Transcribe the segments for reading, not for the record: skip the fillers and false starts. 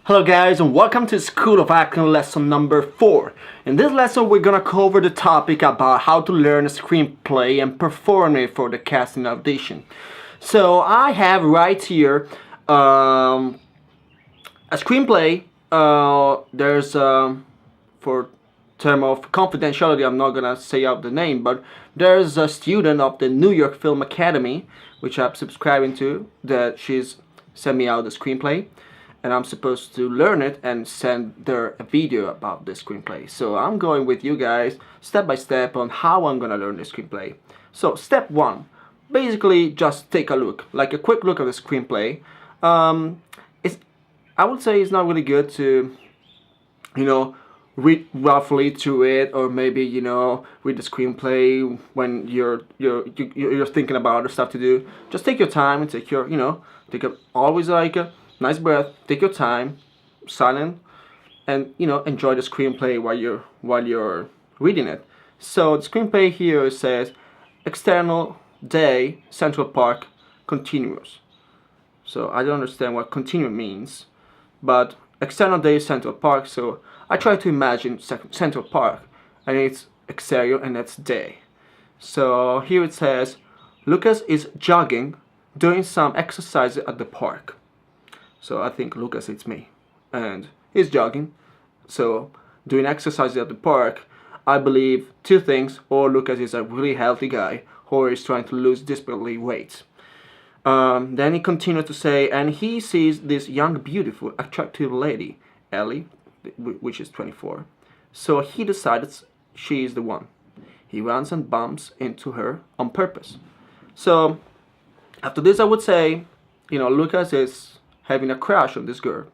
Hello guys and welcome to School of Acting lesson number 4. In this lesson we're gonna cover the topic about how to learn a screenplay and perform it for the casting audition. So I have right here a screenplay. There's for term of confidentiality I'm not gonna say out the name, but there's a student of the New York Film Academy which I'm subscribing to that she's sent me out the screenplay. And I'm supposed to learn it and send her a video about the screenplay. So I'm going with you guys step by step on how I'm gonna learn the screenplay. So step 1, basically just take a look, like a quick look at the screenplay. I would say it's not really good to, read roughly through it, or maybe read the screenplay when you're thinking about other stuff to do. Just take your time and take your always like a nice breath, take your time, silent, and enjoy the screenplay while you're reading it. So the screenplay here says external day Central Park continuous. So I don't understand what continue means, but external day Central Park. So I try to imagine Central Park, and it's exterior and that's day. So here it says Lucas is jogging, doing some exercise at the park. So I think Lucas, it's me, and he's jogging, so doing exercises at the park. I believe two things: or Lucas is a really healthy guy, or he's trying to lose desperately weight. Then he continued to say, and he sees this young, beautiful, attractive lady, Ellie, which is 24. So he decides she is the one. He runs and bumps into her on purpose. So after this, I would say, Lucas is having a crush on this girl.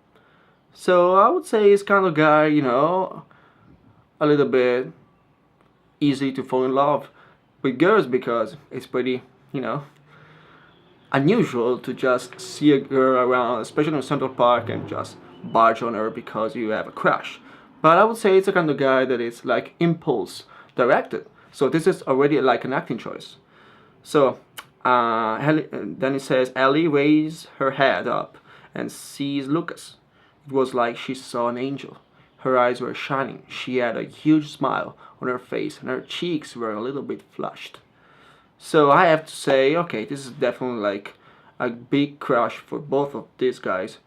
So I would say he's kind of guy, a little bit easy to fall in love with girls, because it's pretty, unusual to just see a girl around, especially in Central Park, and just barge on her because you have a crush. But I would say it's a kind of guy that is like impulse directed. So this is already like an acting choice. So then it says Ellie raised her head up and sees Lucas. It was like she saw an angel. Her eyes were shining. She had a huge smile on her face, and her cheeks were a little bit flushed. So I have to say, okay, this is definitely like a big crush for both of these guys.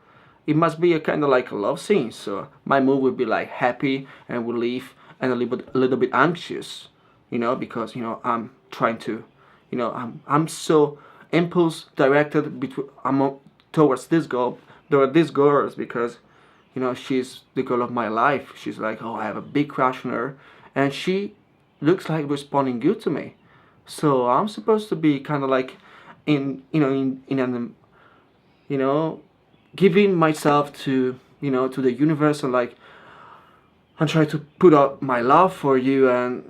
It must be a kind of like a love scene. So my mood would be like happy and relief and a little bit anxious, because I'm trying to, I'm so impulse directed towards this girl, these girls, because she's the girl of my life. She's like, oh, I have a big crush on her, and she looks like responding good to me. So I'm supposed to be kind of like giving myself to to the universe, and like I'm trying to put out my love for you, and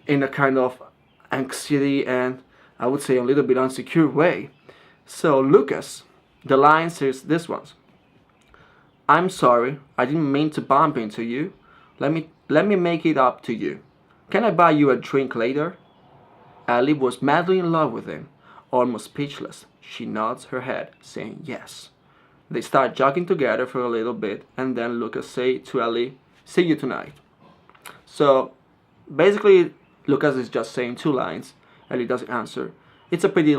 in a kind of anxiety, and I would say a little bit insecure way. So Lucas, the line says this one: I'm sorry, I didn't mean to bump into you. Let me make it up to you. Can I buy you a drink later? Ellie was madly in love with him, almost speechless. She nods her head, saying yes. They start jogging together for a little bit, and then Lucas say to Ellie, see you tonight. So basically Lucas is just saying 2 lines. Ellie doesn't answer. It's a pretty,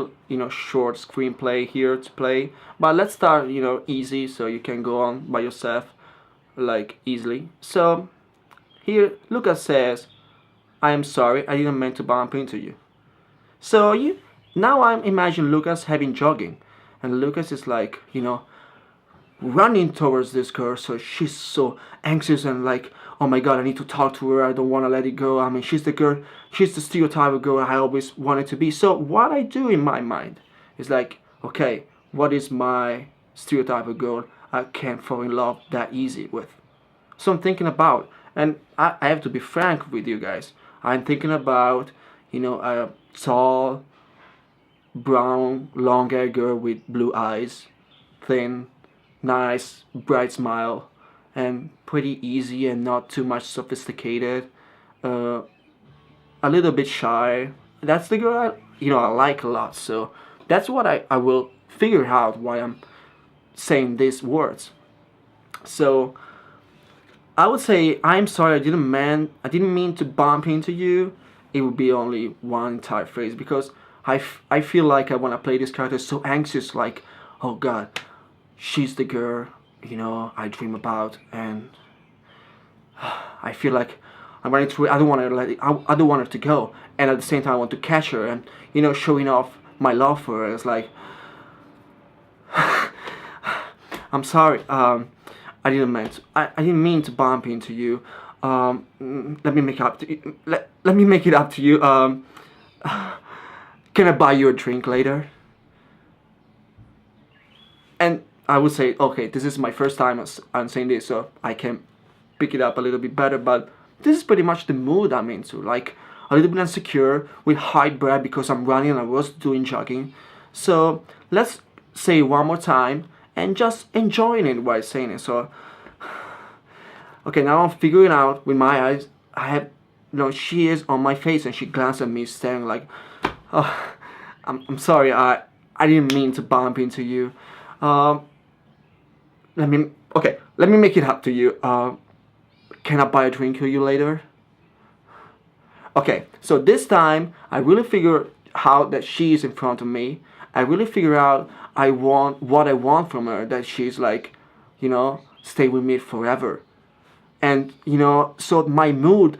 short screenplay here to play, but let's start, easy, so you can go on by yourself, like, easily. So, here, Lucas says, I am sorry, I didn't mean to bump into you. So, now I'm imagining Lucas having jogging, and Lucas is like, running towards this girl, so she's so anxious and like, oh my god, I need to talk to her, I don't want to let it go. I mean, she's the girl, she's the stereotype of girl I always wanted to be. So what I do in my mind is like, okay, what is my stereotype of girl I can't fall in love that easy with? So I'm thinking about, and I have to be frank with you guys, I'm thinking about, a tall, brown, long-haired girl with blue eyes, thin, nice, bright smile, and pretty easy and not too much sophisticated, a little bit shy. That's the girl I like a lot. So that's what I will figure out why I'm saying these words. So I would say I'm sorry. I didn't mean to bump into you. It would be only one entire phrase because I feel like I want to play this character so anxious. Like, oh God, she's the girl I dream about, and I feel like I'm running through it. I don't want to let it, I don't want her to go, and at the same time I want to catch her and showing off my love for her. It's like I'm sorry. I didn't mean to bump into you. Let me make up to you. Let me make it up to you. Can I buy you a drink later? And I would say, okay, this is my first time I'm saying this, so I can pick it up a little bit better. But this is pretty much the mood I'm into. Like a little bit insecure with high breath because I'm running and I was doing jogging. So let's say it one more time and just enjoying it while saying it. So okay, now I'm figuring out with my eyes. I have, she is on my face and she glanced at me, staring like, oh, I'm sorry. I didn't mean to bump into you. Let me make it up to you. Can I buy a drink for you later? Okay, so this time I really figure out that she is in front of me. I really figure out what I want from her. That she's like, stay with me forever. And so my mood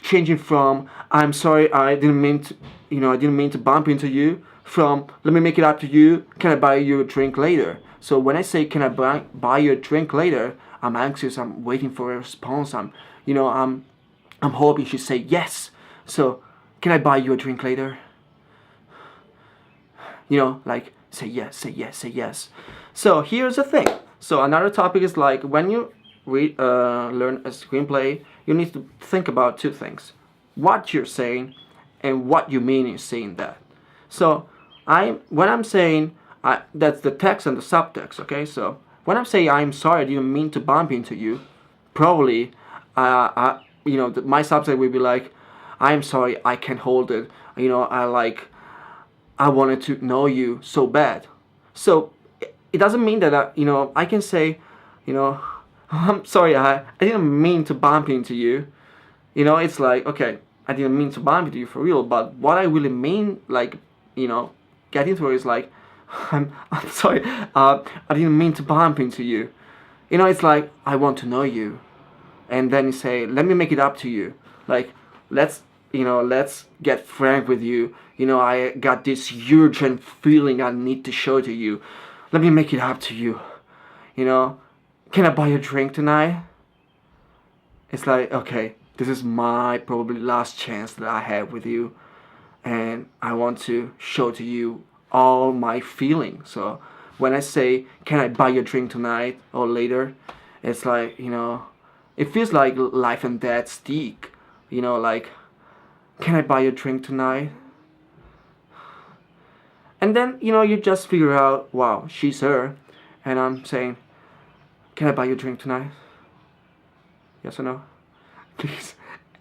changing from I'm sorry I didn't mean to I didn't mean to bump into you, from let me make it up to you, can I buy you a drink later? So when I say can I buy you a drink later, I'm anxious, I'm waiting for a response, I'm hoping she say yes. So can I buy you a drink later? Like say yes, say yes, say yes. So here's the thing. So another topic is like when you learn a screenplay, you need to think about two things: what you're saying and what you mean in saying that. So when I'm saying that's the text and the subtext. Okay, so when I'm saying I'm sorry, I didn't mean to bump into you, probably my subtext will be like, I'm sorry, I can't hold it. I wanted to know you so bad. So it doesn't mean that I can say, I'm sorry, I didn't mean to bump into you. It's like, okay, I didn't mean to bump into you for real, but what I really mean, like, getting to it is like, I'm sorry, I didn't mean to bump into you. It's like, I want to know you. And then you say, let me make it up to you. Like, let's get frank with you. I got this urgent feeling I need to show to you. Let me make it up to you. Can I buy you a drink tonight? It's like, okay, this is my probably last chance that I have with you, and I want to show to you all my feelings. So when I say, can I buy you a drink tonight or later, it's like, it feels like life and death stick. Like, can I buy you a drink tonight? And then, you just figure out, wow, she's her. And I'm saying, can I buy you a drink tonight? Yes or no? Please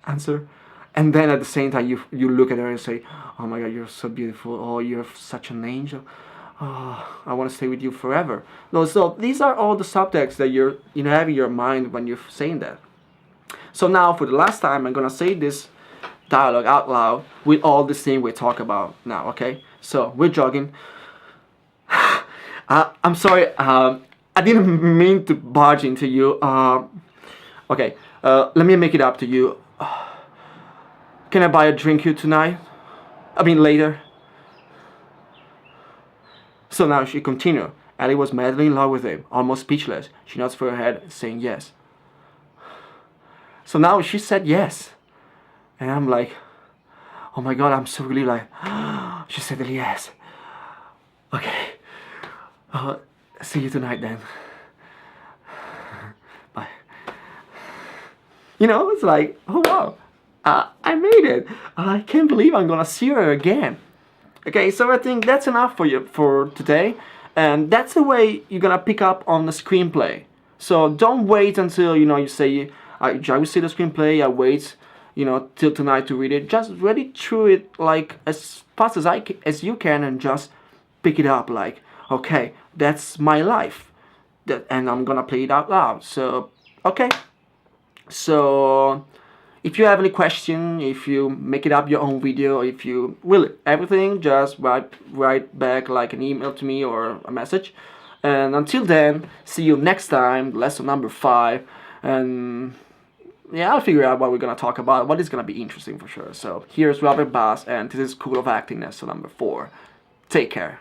answer. And then at the same time, you look at her and say, oh my God, you're so beautiful. Oh, you're such an angel. Oh, I want to stay with you forever. No, so these are all the subjects that you have in your mind when you're saying that. So now, for the last time, I'm going to say this dialogue out loud with all the things we talk about now, okay? So, we're jogging. I'm sorry, I didn't mean to barge into you. Okay, let me make it up to you. Can I buy a drink you tonight? I mean later. So now she continued. Ellie was madly in love with him, almost speechless. She nods for her head, saying yes. So now she said yes. And I'm like, oh my God, I'm so really like, she said yes. Okay. See you tonight then. Bye. It's like, oh wow, I made it. I can't believe I'm gonna see her again. Okay, so I think that's enough for you for today. And that's the way you're gonna pick up on the screenplay. So don't wait until, you say, I will see the screenplay, I wait, till tonight to read it. Just read it through it like as fast as you can and just pick it up like, okay, that's my life. and I'm gonna play it out loud. So okay. So if you have any question, if you make it up your own video, if you will everything, just write back like an email to me or a message. And until then, see you next time, lesson number 5. And yeah, I'll figure out what we're gonna talk about, what is gonna be interesting for sure. So here's Robert Bass, and this is School of Acting lesson number 4. Take care.